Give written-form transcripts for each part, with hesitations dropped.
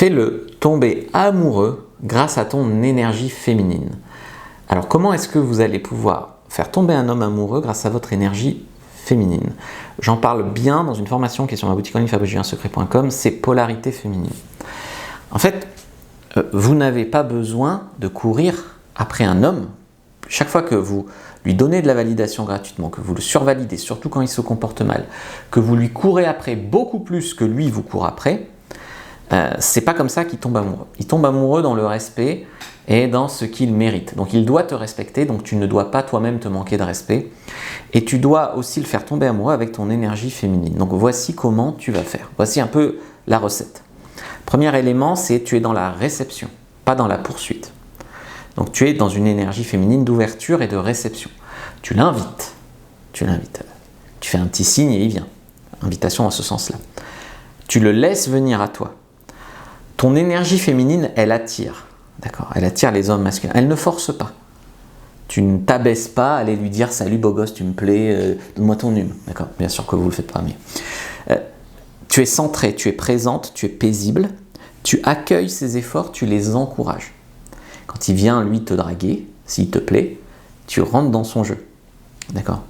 Fais-le tomber amoureux grâce à ton énergie féminine. Alors comment est-ce que vous allez pouvoir faire tomber un homme amoureux grâce à votre énergie féminine? J'en parle bien dans une formation qui est sur ma boutique en ligne fabricejuliensecret.com, c'est polarité féminine. En fait, vous n'avez pas besoin de courir après un homme. Chaque fois que vous lui donnez de la validation gratuitement, que vous le survalidez, surtout quand il se comporte mal, que vous lui courez après beaucoup plus que lui vous court après, c'est pas comme ça qu'il tombe amoureux. Il tombe amoureux dans le respect et dans ce qu'il mérite. Donc il doit te respecter, donc tu ne dois pas toi-même te manquer de respect. Et tu dois aussi le faire tomber amoureux avec ton énergie féminine. Donc voici comment tu vas faire. Voici un peu la recette. Premier élément, c'est tu es dans la réception, pas dans la poursuite. Donc tu es dans une énergie féminine d'ouverture et de réception. Tu l'invites. Tu fais un petit signe et il vient. Invitation en ce sens-là. Tu le laisses venir à toi. Ton énergie féminine, elle attire. D'accord ? Elle attire les hommes masculins. Elle ne force pas. Tu ne t'abaisses pas à aller lui dire « Salut beau gosse, tu me plais, donne-moi ton hume. » D'accord ? Bien sûr que vous ne le faites pas, mais... tu es centré, tu es présente, tu es paisible. Tu accueilles ses efforts, tu les encourages. Quand il vient, lui, te draguer, s'il te plaît, tu rentres dans son jeu. D'accord ?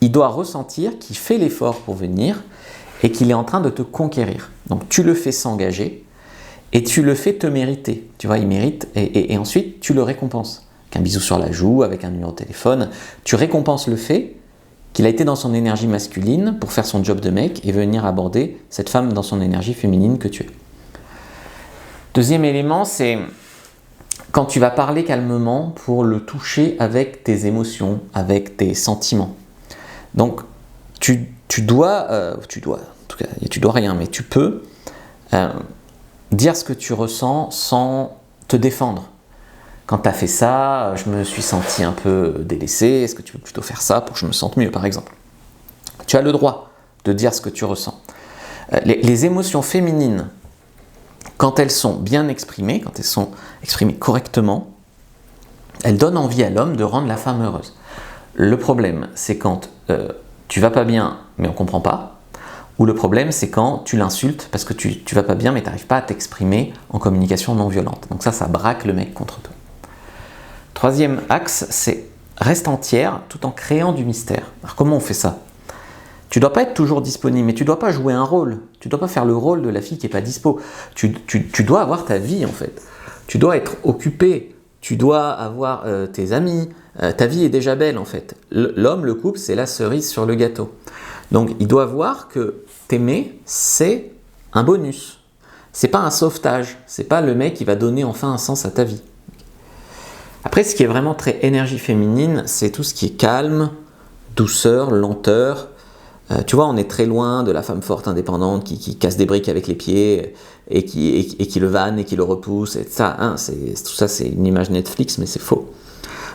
Il doit ressentir qu'il fait l'effort pour venir et qu'il est en train de te conquérir. Donc tu le fais s'engager et tu le fais te mériter. Tu vois, il mérite et ensuite tu le récompenses. Avec un bisou sur la joue, avec un numéro de téléphone. Tu récompenses le fait qu'il a été dans son énergie masculine pour faire son job de mec et venir aborder cette femme dans son énergie féminine que tu es. Deuxième élément, c'est quand tu vas parler calmement pour le toucher avec tes émotions, avec tes sentiments. Donc, tu dois rien, mais tu peux dire ce que tu ressens sans te défendre. Quand tu as fait ça, je me suis senti un peu délaissé, est-ce que tu veux plutôt faire ça pour que je me sente mieux, par exemple? Tu as le droit de dire ce que tu ressens. Les émotions féminines, quand elles sont bien exprimées, quand elles sont exprimées correctement, elles donnent envie à l'homme de rendre la femme heureuse. Le problème, c'est quand tu vas pas bien, mais on comprend pas. Ou le problème, c'est quand tu l'insultes parce que tu vas pas bien, mais tu n'arrives pas à t'exprimer en communication non violente. Donc ça braque le mec contre toi. Troisième axe, c'est reste entière tout en créant du mystère. Alors comment on fait ça? Tu ne dois pas être toujours disponible, mais tu ne dois pas jouer un rôle. Tu ne dois pas faire le rôle de la fille qui n'est pas dispo. Tu dois avoir ta vie en fait. Tu dois être occupé. Tu dois avoir tes amis. Ta vie est déjà belle en fait. L'homme, le couple, c'est la cerise sur le gâteau. Donc il doit voir que t'aimer, c'est un bonus. C'est pas un sauvetage. C'est pas le mec qui va donner enfin un sens à ta vie. Après, ce qui est vraiment très énergie féminine, c'est tout ce qui est calme, douceur, lenteur. Tu vois, on est très loin de la femme forte, indépendante, qui casse des briques avec les pieds et qui le vanne et qui le repousse. Et ça, hein, tout ça, c'est une image Netflix, mais c'est faux.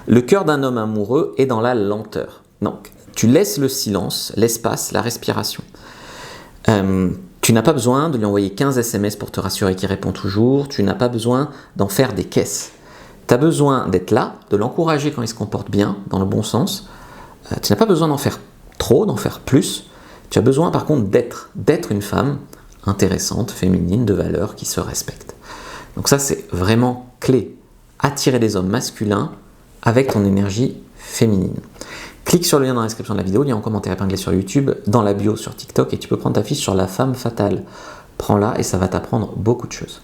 Le cœur d'un homme amoureux est dans la lenteur. Donc, tu laisses le silence, l'espace, la respiration. Tu n'as pas besoin de lui envoyer 15 SMS pour te rassurer qu'il répond toujours. Tu n'as pas besoin d'en faire des caisses. Tu as besoin d'être là, de l'encourager quand il se comporte bien, dans le bon sens. Tu n'as pas besoin d'en faire trop, d'en faire plus. Tu as besoin par contre d'être une femme intéressante, féminine, de valeur, qui se respecte. Donc ça, c'est vraiment clé. Attirer des hommes masculins avec ton énergie féminine. Clique sur le lien dans la description de la vidéo, lien en commentaire épinglé sur YouTube, dans la bio sur TikTok, et tu peux prendre ta fiche sur la femme fatale. Prends-la et ça va t'apprendre beaucoup de choses.